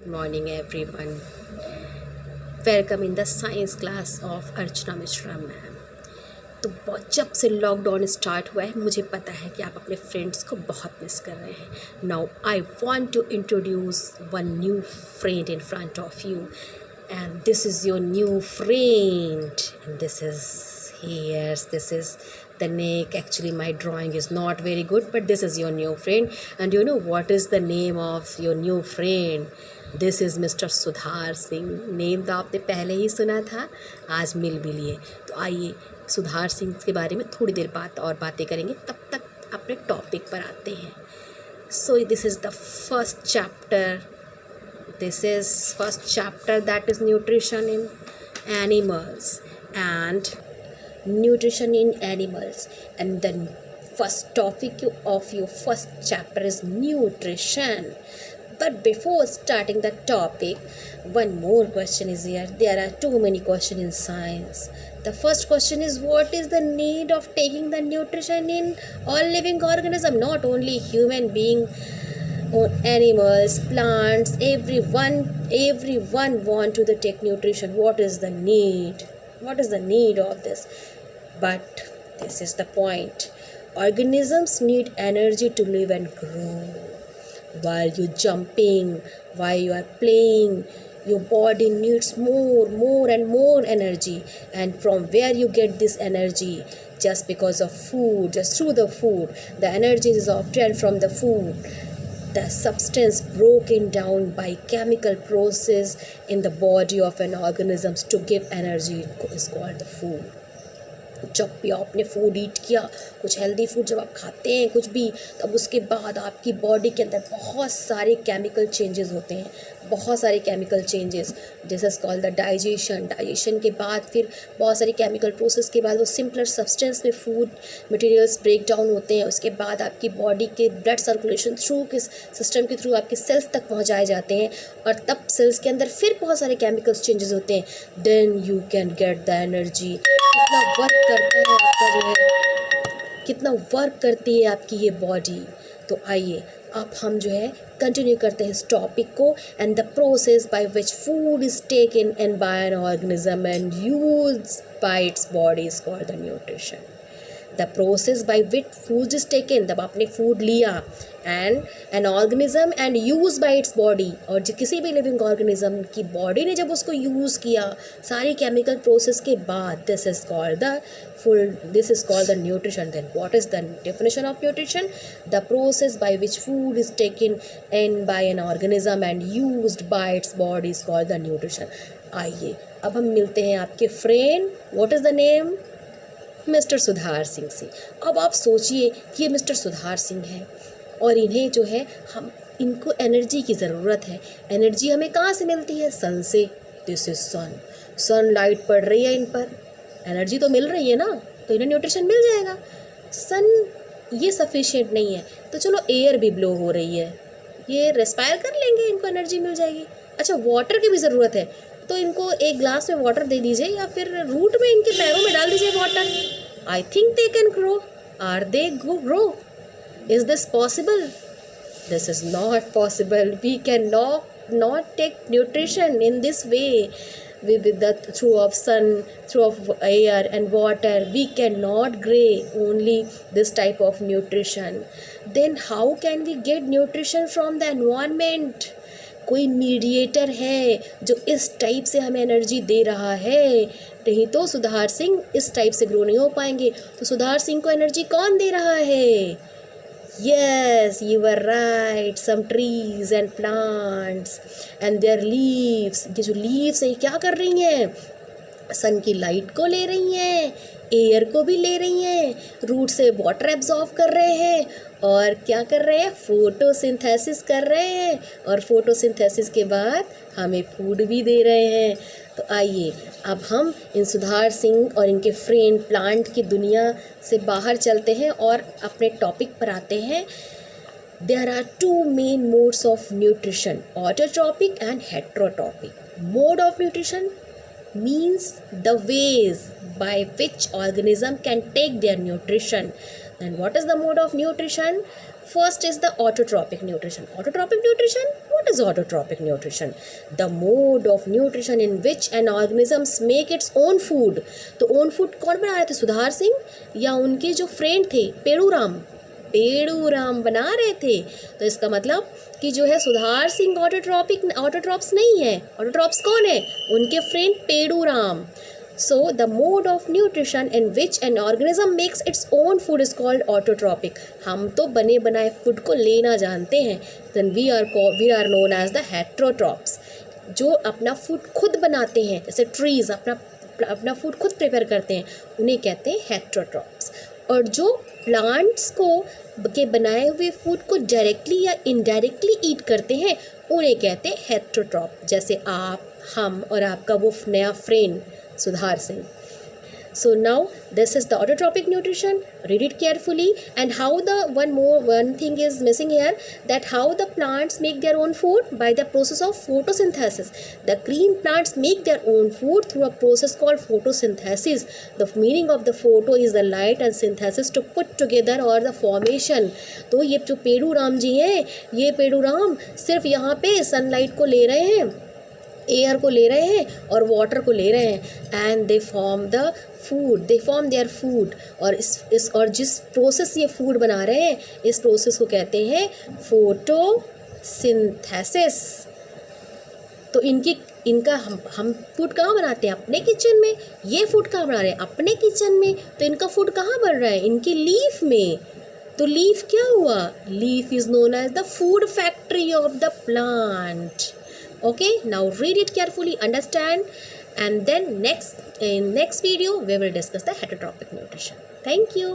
Morning everyone. Welcome in the science class of Archana Mishra ma'am. तो जब से लॉकडाउन स्टार्ट हुआ है मुझे पता है कि आप अपने फ्रेंड्स को बहुत मिस कर रहे हैं। Now I want to introduce one new friend in front of you and this is your new friend and this is this is the Nick. Actually my drawing is not very good, but this is your new friend. And you know what is the name of your new friend? This is Mr. सुधार Singh. Name तो आपने पहले ही सुना था, आज मिल भी लिए। तो आइए सुधार सिंह के बारे में थोड़ी देर बाद और बातें करेंगे, तब तक अपने टॉपिक पर आते हैं। So this is the first chapter. This is first chapter that is nutrition in animals and nutrition in animals, and the first topic of your first chapter is nutrition. But before starting the topic, one more question is here. There are too many questions in science. The first question is, what is the need of taking the nutrition in all living organism, not only human being or animals, plants, everyone want to take nutrition. What is the need? What is the need of this? But this is the point. Organisms need energy to live and grow. While you're jumping, while you are playing, your body needs more and more energy. And from where you get this energy? Just because of food, just through the food. The energy is obtained from the food. The substance broken down by chemical process in the body of an organism to give energy is called the food. जब भी आपने food ईट किया, कुछ healthy food जब आप खाते हैं कुछ भी, तब उसके बाद आपकी बॉडी के अंदर बहुत सारे केमिकल चेंजेस होते हैं, बहुत सारे chemical changes. This is called the digestion के बाद फिर बहुत सारे केमिकल प्रोसेस के बाद वो सिंपलर सब्सटेंस में फूड मटेरियल्स ब्रेक डाउन होते हैं। उसके बाद आपकी बॉडी के ब्लड सर्कुलेशन थ्रू किस सिस्टम के थ्रू आपके सेल्स तक पहुंचाए जाते हैं, और तब सेल्स के अंदर फिर बहुत सारे केमिकल चेंजेस होते हैं। Then you can get the energy. कितना वर्क करता है आपका जो है, कितना वर्क करती है आपकी ये बॉडी। तो आइए अब हम जो है कंटिन्यू करते हैं इस टॉपिक को। And the process by which food is taken in by an organism and use by its body is called the nutrition. The process by which food is taken, जब आपने फूड लिया and N organism and use by its body, और जो किसी भी living organism की body ने जब उसको यूज़ किया सारी केमिकल प्रोसेस के बाद, this is called the nutrition. Then what is the definition of nutrition? The process by which food is taken in by an organism and used by its body is called the nutrition. आइए अब हम मिलते हैं आपके friend, what is the name? Mister Sudhar Singh से। अब आप सोचिए कि ये मिस्टर सुधार सिंह हैं और इन्हें जो है हम इनको एनर्जी की ज़रूरत है। एनर्जी हमें कहाँ से मिलती है? सन से। दिस इज सन लाइट पड़ रही है इन पर, एनर्जी तो मिल रही है ना, तो इन्हें न्यूट्रिशन मिल जाएगा। सन ये सफिशिएंट नहीं है, तो चलो एयर भी ब्लो हो रही है, ये रेस्पायर कर लेंगे, इनको एनर्जी मिल जाएगी। अच्छा वाटर की भी ज़रूरत है, तो इनको एक ग्लास में वाटर दे दीजिए या फिर रूट में इनके पैरों में डाल दीजिए water. I think they can grow. Are they grow? Is this possible? This is not possible. We cannot take nutrition in this way. With the through of sun, through of air and water, we cannot grow only this type of nutrition. Then how can we get nutrition from the environment? कोई mediator है जो इस type से हमें energy दे रहा है, नहीं तो सुधार सिंह इस टाइप से ग्रो नहीं हो पाएंगे। तो सुधार सिंह को एनर्जी कौन दे रहा है? Yes, you were right. Some trees and plants and their leaves. ये जो leaves है ये क्या कर रही हैं? सन की लाइट को ले रही हैं, एयर को भी ले रही हैं, रूट से वाटर एब्जॉर्ब कर रहे हैं, और क्या कर रहे हैं? फोटोसिंथेसिस कर रहे हैं, और फोटोसिंथेसिस के बाद हमें फूड भी दे रहे हैं। तो आइए अब हम इन सुधार सिंह और इनके फ्रेंड प्लांट की दुनिया से बाहर चलते हैं और अपने टॉपिक पर आते हैं। There are two main modes of nutrition, autotrophic and heterotrophic. Mode of nutrition means the ways by which organism can take their nutrition. And what is the mode of nutrition? First is the autotrophic nutrition. Autotrophic nutrition, What is autotrophic nutrition? The mode of nutrition in which an organisms make its own food. तो own food कौन बना रहे थे, सुधार सिंह या उनके जो friend थे पेड़ूराम बना रहे थे। तो इसका मतलब कि जो है सुधार सिंह ऑटोट्रॉप्स नहीं है। ऑटोट्रॉप्स कौन है, उनके friend पेड़ूराम। So the mode of nutrition in which an organism makes its own food is called autotrophic. हम तो बने बनाए फूड को लेना जानते हैं। Then we are known as the heterotrophs. जो अपना फूड खुद बनाते हैं, जैसे ट्रीज अपना फूड खुद प्रिपेयर करते हैं, उन्हें कहते हैं हेट्रोट्रॉप्स। और जो प्लांट्स के बनाए हुए फूड को डायरेक्टली या इनडायरेक्टली ईट करते हैं, उन्हें कहते हैं हेट्रोट्रॉप। जैसे आप, हम और आपका वो नया फ्रेंड सुधार Singh. So now this is the autotrophic nutrition. Read it carefully. And how the one thing is missing here, that how the plants make their own food by the process of photosynthesis. The green plants make their own food through a process called photosynthesis. The meaning of the photo is the light and synthesis to put together or the formation. तो ये जो पेड़ूराम जी हैं, ये पेड़ूराम सिर्फ यहाँ पे sunlight को ले रहे हैं, एयर को ले रहे हैं और वाटर को ले रहे हैं, and they form their food. और इस और जिस प्रोसेस ये फूड बना रहे हैं, इस प्रोसेस को कहते हैं फोटोसिंथेसिस। तो इनका हम फूड कहाँ बनाते हैं, अपने किचन में। ये फूड कहाँ बना रहे हैं, अपने किचन में। तो इनका फूड कहाँ बन रहा है, इनकी लीफ में। तो लीफ क्या हुआ, leaf is known as the food factory of the plant. Okay, now read it carefully, understand, and then in next video we will discuss the heterotrophic nutrition. Thank you.